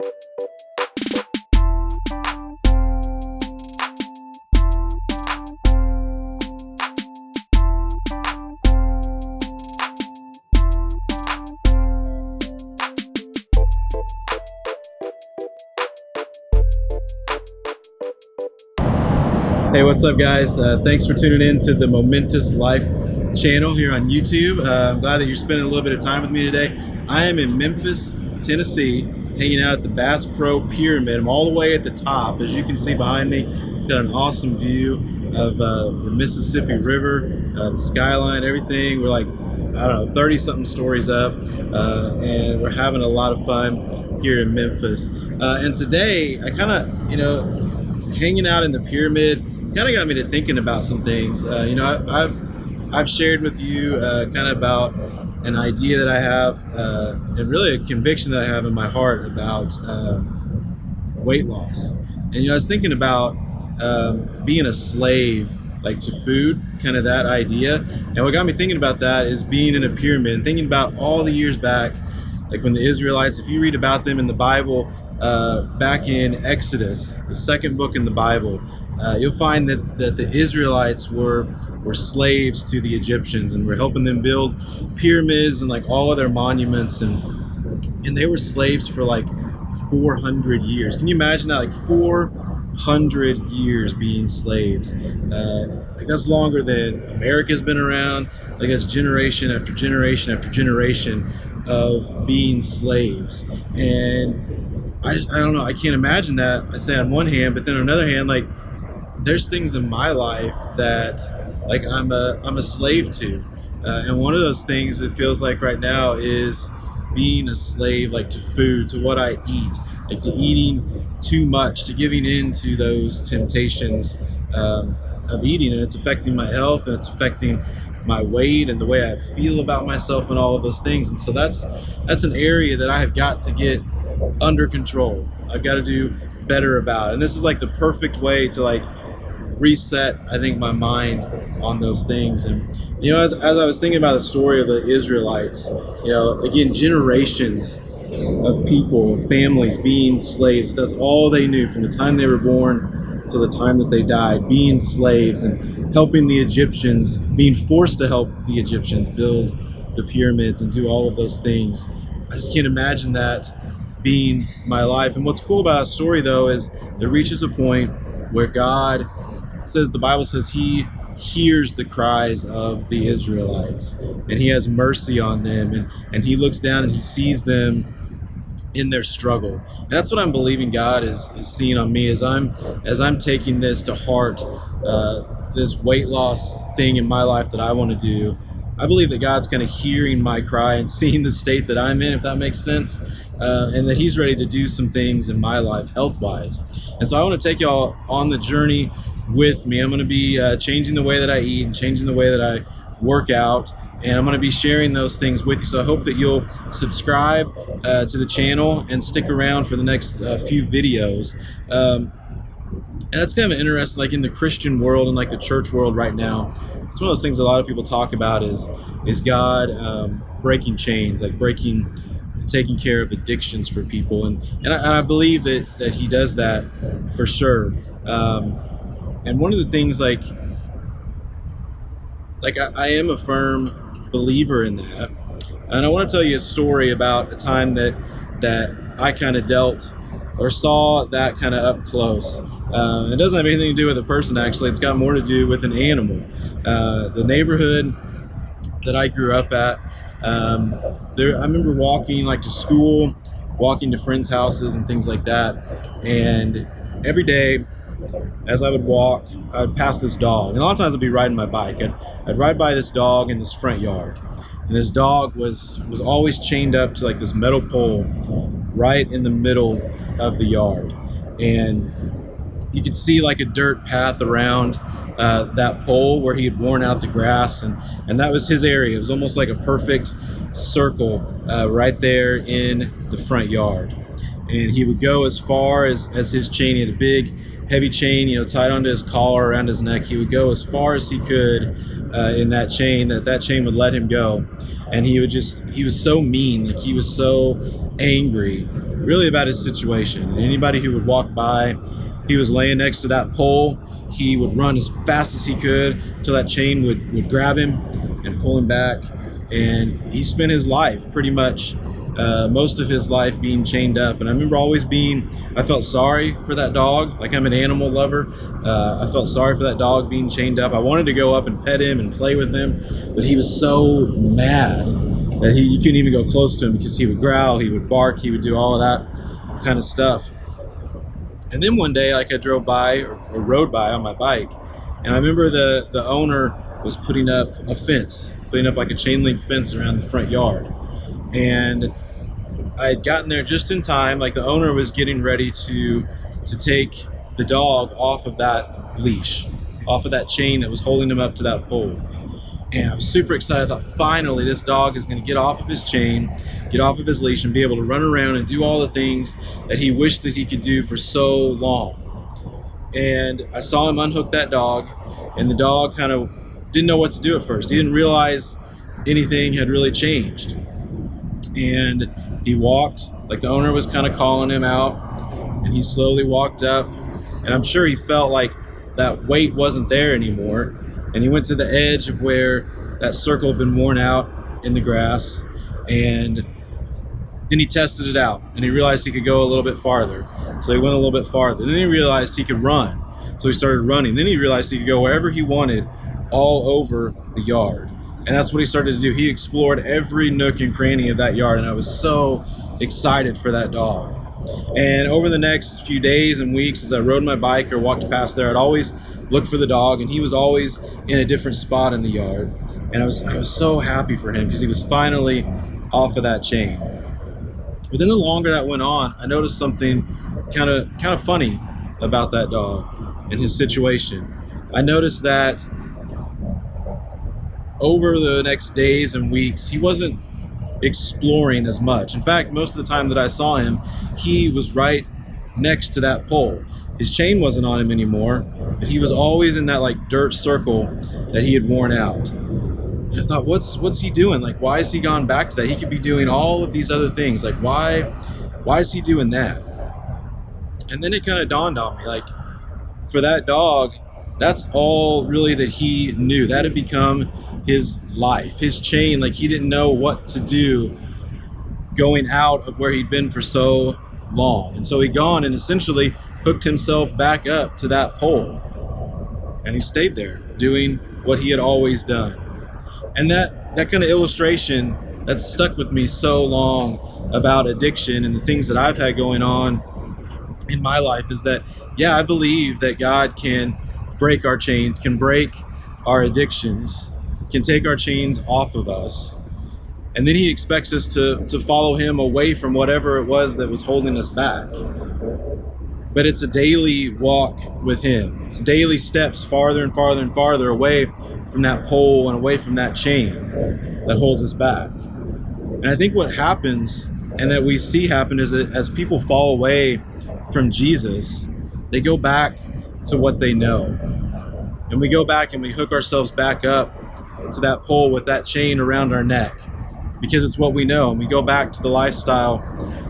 Hey, what's up, guys? Thanks for tuning in to the Momentous Life channel here on YouTube. I'm glad that you're spending a little bit of time with me today. I am in Memphis, Tennessee, hanging out at the Bass Pro Pyramid. I'm all the way at the top. As you can see behind me, it's got an awesome view of the Mississippi River, the skyline, everything. We're like, I don't know, 30-something stories up, and we're having a lot of fun here in Memphis. And today, I kind of, hanging out in the pyramid kind of got me to thinking about some things. I've shared with you kind of about an idea that I have, and really a conviction that I have in my heart about weight loss. And I was thinking about being a slave, like to food, kind of that idea. And what got me thinking about that is being in a pyramid and thinking about all the years back, like when the Israelites, if you read about them in the Bible, back in Exodus, the second book in the Bible, you'll find that the Israelites were slaves to the Egyptians and were helping them build pyramids and like all of their monuments, and they were slaves for like 400 years. Can you imagine that? Like 400 years being slaves. Like that's longer than America's been around. Like that's generation after generation after generation of being slaves. And I don't know, I can't imagine that. I'd say on one hand, but then on another hand, like there's things in my life that like I'm a slave to, and one of those things it feels like right now is being a slave, like to food, to what I eat, like to eating too much, to giving in to those temptations of eating, and it's affecting my health, and it's affecting my weight and the way I feel about myself and all of those things. And so that's an area that I have got to get under control. I've got to do better about it. And this is like the perfect way to like reset, I think, my mind on those things. And as I was thinking about the story of the Israelites, again, generations of people, of families being slaves. That's all they knew from the time they were born to the time that they died, being slaves and helping the Egyptians, being forced to help the Egyptians build the pyramids and do all of those things. I just can't imagine that being my life. And what's cool about that story, though, is it reaches a point where God says, the Bible says, he hears the cries of the Israelites and he has mercy on them, and he looks down and he sees them in their struggle. And that's what I'm believing God is seeing on me as I'm taking this to heart, this weight loss thing in my life that I want to do. I believe that God's kind of hearing my cry and seeing the state that I'm in, if that makes sense, and that he's ready to do some things in my life health-wise. And so I want to take y'all on the journey with me. I'm going to be changing the way that I eat and changing the way that I work out, and I'm going to be sharing those things with you. So I hope that you'll subscribe to the channel and stick around for the next few videos. And that's kind of interesting, like in the Christian world and like the church world right now. It's one of those things a lot of people talk about is God breaking chains, like taking care of addictions for people, and I believe that he does that for sure. And one of the things, like I am a firm believer in that. And I want to tell you a story about a time that I kind of dealt or saw that kind of up close. It doesn't have anything to do with a person, actually. It's got more to do with an animal. The neighborhood that I grew up at, I remember walking like to school, walking to friends' houses and things like that. And every day as I would walk, I would pass this dog. And a lot of times I'd be riding my bike. I'd ride by this dog in this front yard. And this dog was always chained up to like this metal pole right in the middle of the yard. And you could see like a dirt path around that pole where he had worn out the grass, and that was his area. It was almost like a perfect circle right there in the front yard. And he would go as far as his chain. He had a big heavy chain, tied onto his collar around his neck. He would go as far as he could in that chain, that chain would let him go. And he was so mean, like he was so angry really about his situation. And anybody who would walk by, if he was laying next to that pole, he would run as fast as he could until that chain would grab him and pull him back. And he spent his life pretty much, most of his life being chained up. And I remember always I felt sorry for that dog. Like, I'm an animal lover. I felt sorry for that dog being chained up. I wanted to go up and pet him and play with him, but he was so mad that you couldn't even go close to him because he would growl, he would bark, he would do all of that kind of stuff. And then one day, like, I drove by or rode by on my bike, and I remember the owner was putting up a fence, putting up like a chain link fence around the front yard. And I had gotten there just in time. Like, the owner was getting ready to take the dog off of that leash, off of that chain that was holding him up to that pole. And I was super excited. I thought, finally, this dog is going to get off of his chain, get off of his leash, and be able to run around and do all the things that he wished that he could do for so long. And I saw him unhook that dog, and the dog kind of didn't know what to do at first. He didn't realize anything had really changed. And he walked, like the owner was kind of calling him out, and he slowly walked up. And I'm sure he felt like that weight wasn't there anymore. And he went to the edge of where that circle had been worn out in the grass, and then he tested it out, and he realized he could go a little bit farther. So he went a little bit farther. Then he realized he could run. So he started running. Then he realized he could go wherever he wanted all over the yard. And that's what he started to do. He explored every nook and cranny of that yard, and I was so excited for that dog. And over the next few days and weeks, as I rode my bike or walked past there, I'd always look for the dog, and he was always in a different spot in the yard. And I was so happy for him because he was finally off of that chain. But then the longer that went on, I noticed something kind of funny about that dog and his situation. I noticed that over the next days and weeks, he wasn't exploring as much. In fact, most of the time that I saw him, he was right next to that pole. His chain wasn't on him anymore, but he was always in that like dirt circle that he had worn out. And I thought, what's he doing? Like, why has he gone back to that? He could be doing all of these other things. Like, why is he doing that? And then it kind of dawned on me, like, for that dog, that's all really that he knew. That had become his life, his chain. Like, he didn't know what to do going out of where he'd been for so long. And so he'd gone and essentially hooked himself back up to that pole. And he stayed there doing what he had always done. And that kind of illustration that stuck with me so long about addiction and the things that I've had going on in my life is that, yeah, I believe that God can break our chains, can break our addictions, can take our chains off of us. And then he expects us to follow him away from whatever it was that was holding us back. But it's a daily walk with him. It's daily steps farther and farther and farther away from that pole and away from that chain that holds us back. And I think what happens, and that we see happen, is that as people fall away from Jesus, they go back to what they know. And we go back and we hook ourselves back up to that pole with that chain around our neck because it's what we know. And we go back to the lifestyle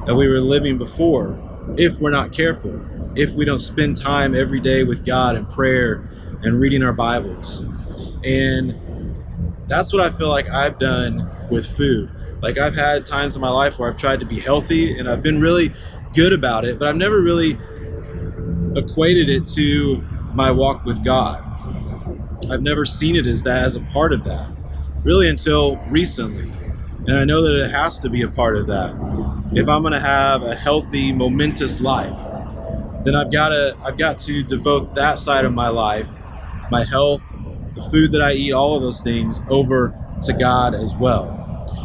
that we were living before if we're not careful, if we don't spend time every day with God in prayer and reading our Bibles. And that's what I feel like I've done with food. Like, I've had times in my life where I've tried to be healthy and I've been really good about it, but I've never really equated it to my walk with God. I've never seen it as that, as a part of that, really, until recently. And I know that it has to be a part of that. If I'm going to have a healthy, momentous life, then I've got to devote that side of my life, my health, the food that I eat, all of those things, over to God as well.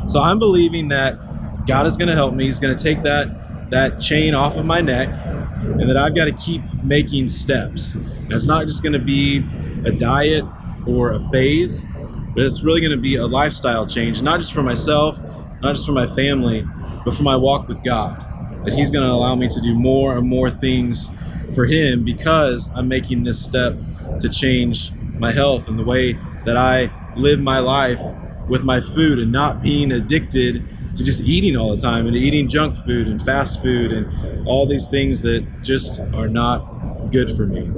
So I'm believing that God is going to help me. He's going to take that chain off of my neck, and that I've got to keep making steps. And it's not just going to be a diet or a phase, but it's really going to be a lifestyle change, not just for myself, not just for my family, but for my walk with God. That he's going to allow me to do more and more things for him because I'm making this step to change my health and the way that I live my life with my food, and not being addicted to just eating all the time and to eating junk food and fast food and all these things that just are not good for me.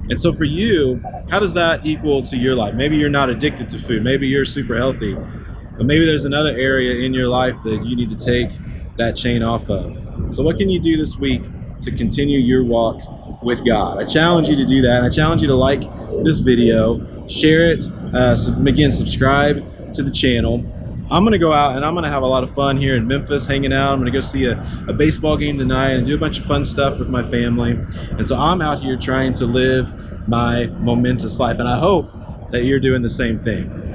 And so for you, how does that equal to your life? Maybe you're not addicted to food. Maybe you're super healthy. But maybe there's another area in your life that you need to take that chain off of. So what can you do this week to continue your walk with God? I challenge you to do that. And I challenge you to like this video, share it, again, subscribe to the channel. I'm going to go out and I'm going to have a lot of fun here in Memphis hanging out. I'm going to go see a baseball game tonight and do a bunch of fun stuff with my family. And so I'm out here trying to live my momentous life. And I hope that you're doing the same thing.